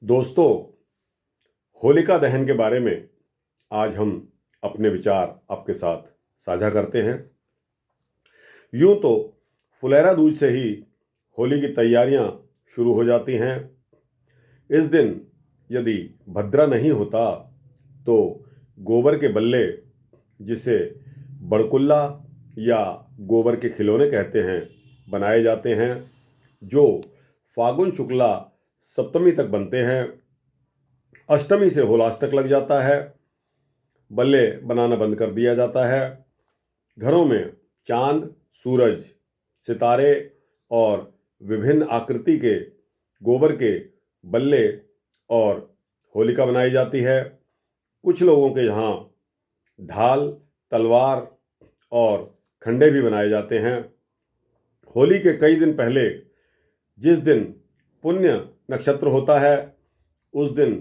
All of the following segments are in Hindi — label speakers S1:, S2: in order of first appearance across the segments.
S1: दोस्तों, होलिका दहन के बारे में आज हम अपने विचार आपके साथ साझा करते हैं। यूं तो फुलेरा दूज से ही होली की तैयारियां शुरू हो जाती हैं। इस दिन यदि भद्रा नहीं होता तो गोबर के बल्ले, जिसे बड़कुल्ला या गोबर के खिलौने कहते हैं, बनाए जाते हैं, जो फागुन शुक्ला सप्तमी तक बनते हैं। अष्टमी से होलाष्टक लग जाता है, बल्ले बनाना बंद कर दिया जाता है। घरों में चांद, सूरज, सितारे और विभिन्न आकृति के गोबर के बल्ले और होलिका बनाई जाती है। कुछ लोगों के यहाँ ढाल, तलवार और खंडे भी बनाए जाते हैं। होली के कई दिन पहले, जिस दिन पुण्य नक्षत्र होता है, उस दिन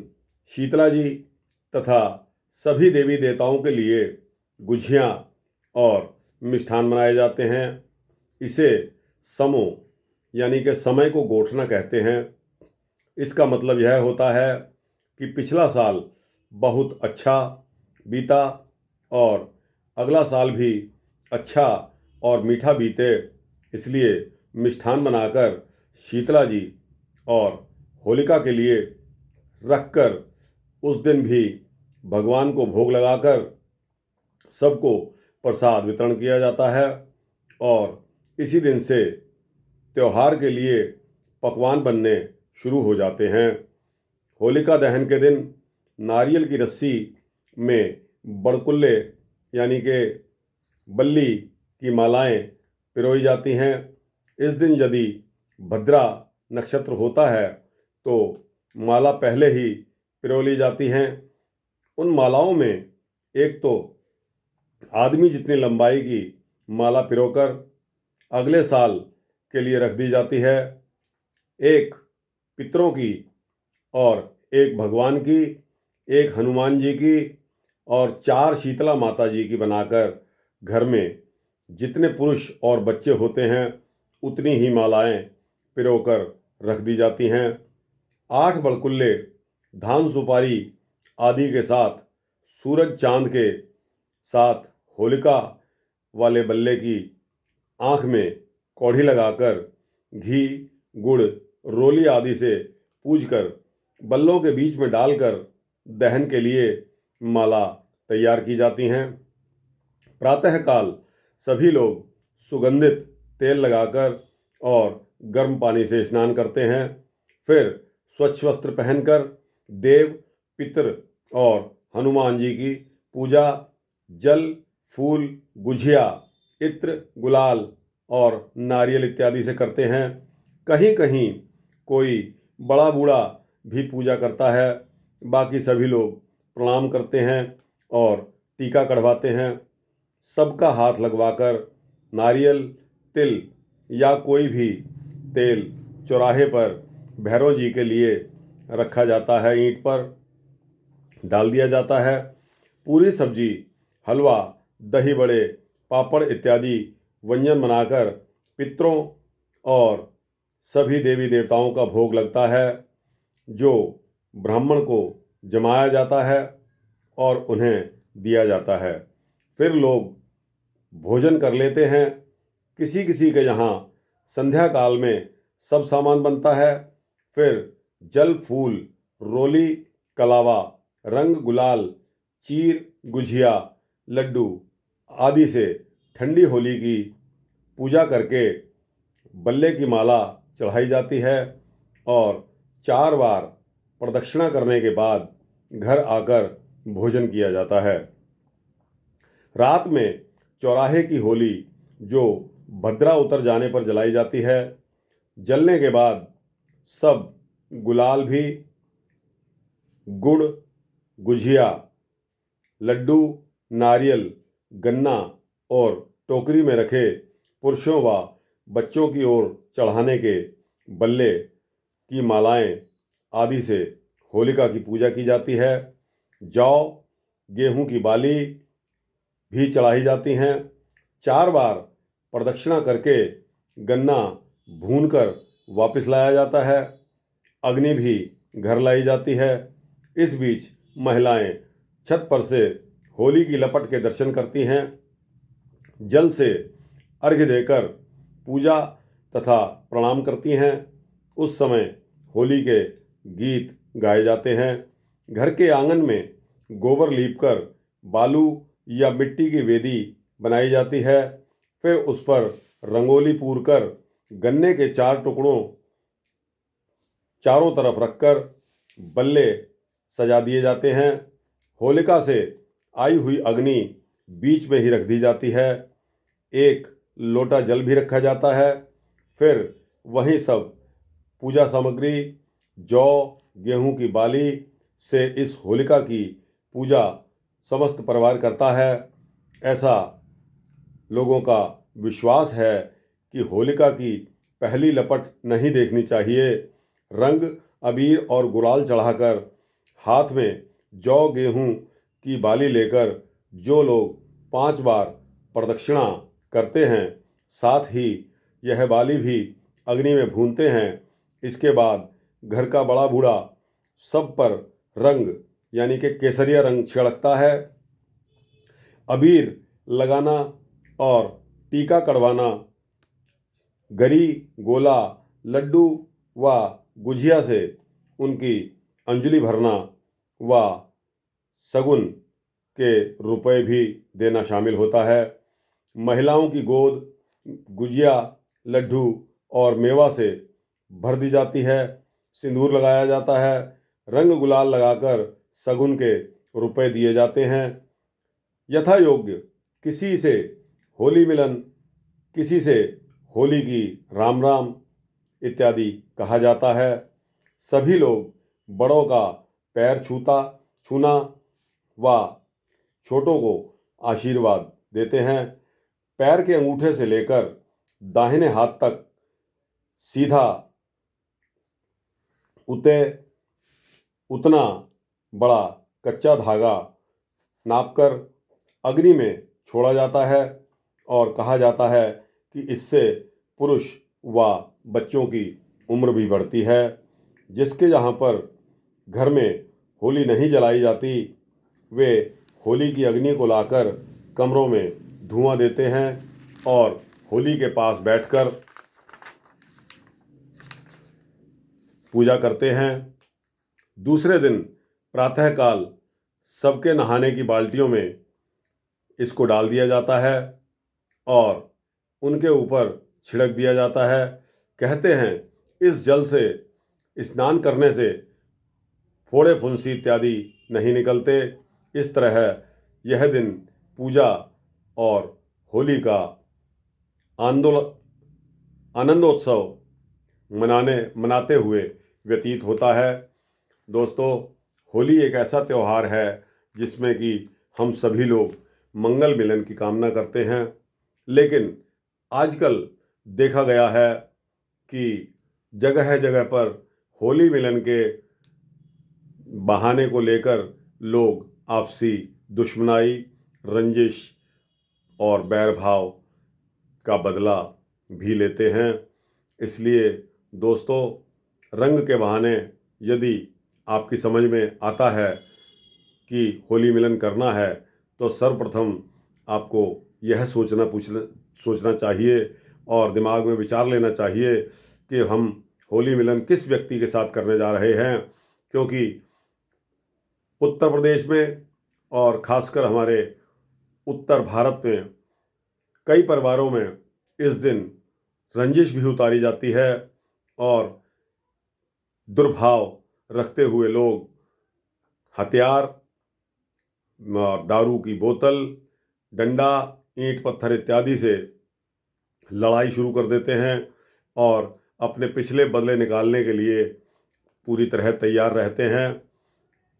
S1: शीतला जी तथा सभी देवी देवताओं के लिए गुझियाँ और मिष्ठान बनाए जाते हैं। इसे समो यानी कि समय को गोठना कहते हैं। इसका मतलब यह होता है कि पिछला साल बहुत अच्छा बीता और अगला साल भी अच्छा और मीठा बीते, इसलिए मिष्ठान बनाकर शीतला जी और होलिका के लिए रखकर उस दिन भी भगवान को भोग लगाकर सबको प्रसाद वितरण किया जाता है। और इसी दिन से त्यौहार के लिए पकवान बनने शुरू हो जाते हैं। होलिका दहन के दिन नारियल की रस्सी में बड़कुल्ले यानी कि बल्ली की मालाएं पिरोई जाती हैं। इस दिन यदि भद्रा नक्षत्र होता है तो माला पहले ही पिरो ली जाती हैं। उन मालाओं में एक तो आदमी जितनी लंबाई की माला पिरोकर अगले साल के लिए रख दी जाती है, एक पितरों की और एक भगवान की, एक हनुमान जी की और 4 शीतला माता जी की बनाकर घर में जितने पुरुष और बच्चे होते हैं उतनी ही मालाएं पिरोकर रख दी जाती हैं। 8 बड़कुल्ले धान सुपारी आदि के साथ सूरज चांद के साथ होलिका वाले बल्ले की आँख में कौड़ी लगाकर घी, गुड़, रोली आदि से पूजकर बल्लों के बीच में डालकर दहन के लिए माला तैयार की जाती हैं। प्रातःकाल सभी लोग सुगंधित तेल लगाकर और गर्म पानी से स्नान करते हैं। फिर स्वच्छ वस्त्र पहनकर देव, पितर और हनुमान जी की पूजा जल, फूल, गुझिया, इत्र, गुलाल और नारियल इत्यादि से करते हैं। कहीं कहीं कोई बड़ा बूढ़ा भी पूजा करता है। बाकी सभी लोग प्रणाम करते हैं और टीका कढ़वाते हैं। सबका हाथ लगवाकर नारियल, तिल या कोई भी तेल चौराहे पर भैरव जी के लिए रखा जाता है, ईंट पर डाल दिया जाता है। पूरी सब्जी, हलवा, दही बड़े, पापड़ इत्यादि व्यंजन बनाकर पितरों और सभी देवी देवताओं का भोग लगता है, जो ब्राह्मण को जमाया जाता है और उन्हें दिया जाता है। फिर लोग भोजन कर लेते हैं। किसी किसी के यहाँ संध्या काल में सब सामान बनता है। फिर जल, फूल, रोली, कलावा, रंग, गुलाल, चीर, गुझिया, लड्डू आदि से ठंडी होली की पूजा करके बल्ले की माला चढ़ाई जाती है और 4 बार प्रदक्षिणा करने के बाद घर आकर भोजन किया जाता है। रात में चौराहे की होली, जो भद्रा उतर जाने पर जलाई जाती है, जलने के बाद सब गुलाल भी, गुड़, गुझिया, लड्डू, नारियल, गन्ना और टोकरी में रखे पुरुषों व बच्चों की ओर चढ़ाने के बल्ले की मालाएं आदि से होलिका की पूजा की जाती है। जौ, गेहूं की बाली भी चढ़ाई जाती हैं। 4 बार प्रदक्षिणा करके गन्ना भूनकर वापस लाया जाता है। अग्नि भी घर लाई जाती है। इस बीच महिलाएं छत पर से होली की लपट के दर्शन करती हैं। जल से अर्घ्य देकर पूजा तथा प्रणाम करती हैं। उस समय होली के गीत गाए जाते हैं। घर के आंगन में गोबर लीपकर बालू या मिट्टी की वेदी बनाई जाती है। फिर उस पर रंगोली पूरकर गन्ने के 4 टुकड़ों चारों तरफ रखकर बल्ले सजा दिए जाते हैं। होलिका से आई हुई अग्नि बीच में ही रख दी जाती है। एक लोटा जल भी रखा जाता है। फिर वही सब पूजा सामग्री जौ गेहूं की बाली से इस होलिका की पूजा समस्त परिवार करता है। ऐसा लोगों का विश्वास है कि होलिका की पहली लपट नहीं देखनी चाहिए। रंग अबीर और गुलाल चढ़ाकर हाथ में जौ गेहूं की बाली लेकर जो लोग 5 बार प्रदक्षिणा करते हैं, साथ ही यह बाली भी अग्नि में भूनते हैं। इसके बाद घर का बड़ा बूढ़ा सब पर रंग यानी कि केसरिया रंग छिड़कता है। अबीर लगाना और टीका कड़वाना, गरी गोला लड्डू व गुझिया से उनकी अंजलि भरना व शगुन के रुपए भी देना शामिल होता है। महिलाओं की गोद गुजिया लड्डू और मेवा से भर दी जाती है। सिंदूर लगाया जाता है। रंग गुलाल लगाकर शगुन के रुपए दिए जाते हैं। यथा योग्य किसी से होली मिलन, किसी से होली की राम राम इत्यादि कहा जाता है। सभी लोग बड़ों का पैर छूना व छोटों को आशीर्वाद देते हैं। पैर के अंगूठे से लेकर दाहिने हाथ तक सीधा उतना बड़ा कच्चा धागा नापकर अग्नि में छोड़ा जाता है और कहा जाता है कि इससे पुरुष व बच्चों की उम्र भी बढ़ती है। जिसके जहाँ पर घर में होली नहीं जलाई जाती, वे होली की अग्नि को लाकर कमरों में धुआं देते हैं और होली के पास बैठकर पूजा करते हैं। दूसरे दिन प्रातःकाल सबके नहाने की बाल्टियों में इसको डाल दिया जाता है और उनके ऊपर छिड़क दिया जाता है। कहते हैं इस जल से स्नान करने से फोड़े फुंसी इत्यादि नहीं निकलते। इस तरह यह दिन पूजा और होली का आनंदोत्सव मनाते हुए व्यतीत होता है। दोस्तों, होली एक ऐसा त्यौहार है जिसमें कि हम सभी लोग मंगल मिलन की कामना करते हैं। लेकिन आजकल देखा गया है कि जगह जगह पर होली मिलन के बहाने को लेकर लोग आपसी दुश्मनाई, रंजिश और बैर भाव का बदला भी लेते हैं। इसलिए दोस्तों, रंग के बहाने यदि आपकी समझ में आता है कि होली मिलन करना है, तो सर्वप्रथम आपको यह सोचना चाहिए और दिमाग में विचार लेना चाहिए कि हम होली मिलन किस व्यक्ति के साथ करने जा रहे हैं। क्योंकि उत्तर प्रदेश में और ख़ासकर हमारे उत्तर भारत में कई परिवारों में इस दिन रंजिश भी उतारी जाती है और दुर्भाव रखते हुए लोग हथियार, दारू की बोतल, डंडा, ईंट पत्थर इत्यादि से लड़ाई शुरू कर देते हैं और अपने पिछले बदले निकालने के लिए पूरी तरह तैयार रहते हैं।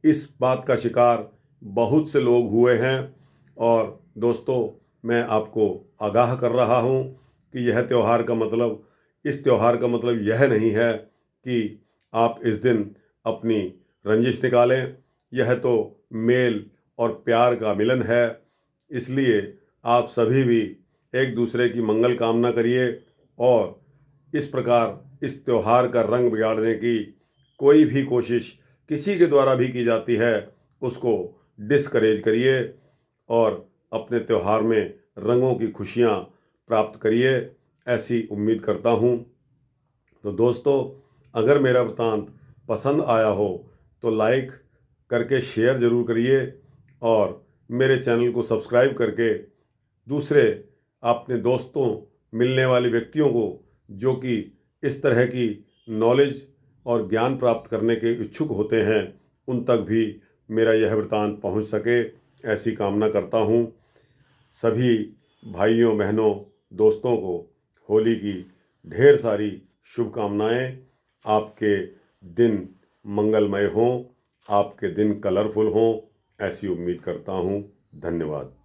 S1: इस बात का शिकार बहुत से लोग हुए हैं और दोस्तों, मैं आपको आगाह कर रहा हूं कि इस त्यौहार का मतलब यह नहीं है कि आप इस दिन अपनी रंजिश निकालें। यह तो मेल और प्यार का मिलन है। इसलिए आप सभी भी एक दूसरे की मंगल कामना करिए और इस प्रकार इस त्यौहार का रंग बिगाड़ने की कोई भी कोशिश किसी के द्वारा भी की जाती है उसको डिस्करेज करिए और अपने त्यौहार में रंगों की खुशियाँ प्राप्त करिए, ऐसी उम्मीद करता हूँ। तो दोस्तों, अगर मेरा वृत्तांत पसंद आया हो तो लाइक करके शेयर ज़रूर करिए और मेरे चैनल को सब्सक्राइब करके दूसरे अपने दोस्तों, मिलने वाले व्यक्तियों को जो कि इस तरह की नॉलेज और ज्ञान प्राप्त करने के इच्छुक होते हैं, उन तक भी मेरा यह वृत्तांत पहुंच सके, ऐसी कामना करता हूं। सभी भाइयों, बहनों, दोस्तों को होली की ढेर सारी शुभकामनाएं। आपके दिन मंगलमय हों, आपके दिन कलरफुल हों, ऐसी उम्मीद करता हूं। धन्यवाद।